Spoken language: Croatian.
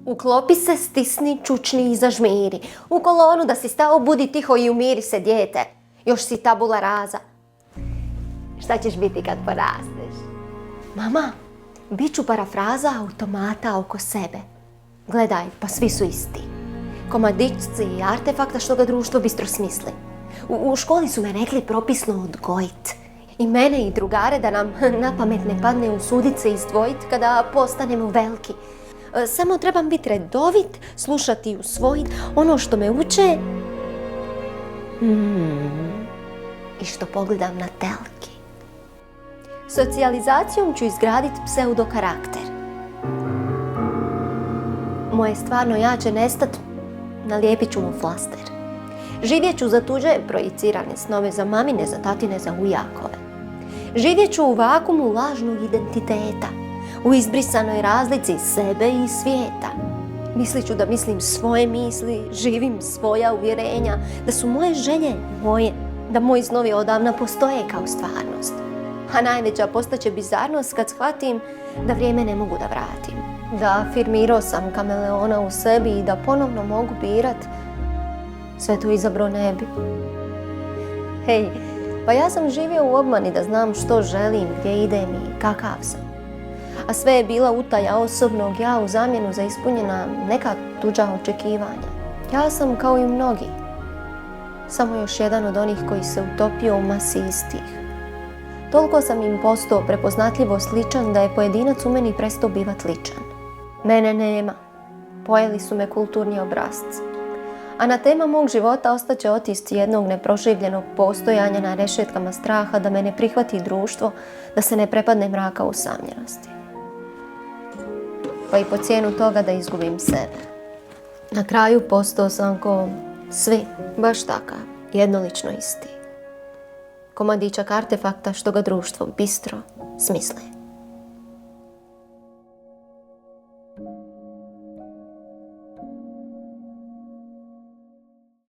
Uklopi se, stisni, čučni i zažmiri. U kolonu da si stao, budi tiho i umiri se, dijete. Još si tabula raza. Šta ćeš biti kad porasteš? Mama, bit ću parafraza automata oko sebe. Gledaj, pa svi su isti. Komadićci i artefakta što ga društvo bistro smisli. U školi su me rekli propisno odgojit. I mene i drugare da nam na pamet ne padne usudit se izdvojit kada postanemo veliki. Samo trebam biti redovit, slušati i usvojit ono što me uče i što pogledam na telki. Socijalizacijom ću izgraditi pseudo-karakter. Moje stvarno ja će nestat, nalijepit ću mu flaster. Živjet ću za tuđe projicirane snove, za mamine, za tatine, za ujakove. Živjet ću u vakumu lažnog identiteta, u izbrisanoj razlici sebe i svijeta. Mislit ću da mislim svoje misli, živim svoja uvjerenja, da su moje želje moje, da moji snovi odavna postoje kao stvarnost. A najveća postaće bizarnost kad shvatim da vrijeme ne mogu da vratim. Da afirmirao sam kameleona u sebi i da ponovno mogu birat, sve to izabro ne bi. Hej, pa ja sam živio u obmani da znam što želim, gdje idem i kakav sam. A sve je bila utaja osobnog ja u zamjenu za ispunjena neka tuđa očekivanja. Ja sam kao i mnogi, samo još jedan od onih koji se utopio u masi istih. Toliko sam im postao prepoznatljivo sličan da je pojedinac u meni prestao bivat ličan. Mene nema, pojeli su me kulturni obrasci. A na tema mog života ostaće otisci jednog neproživljenog postojanja na rešetkama straha da me ne prihvati društvo, da se ne prepadne mraka usamljenosti. Pa i po cijenu toga da izgubim sebe. Na kraju postao sam ko svi, baš takav, jednolično isti. Komadićak artefakta što ga društvo bistro smisli.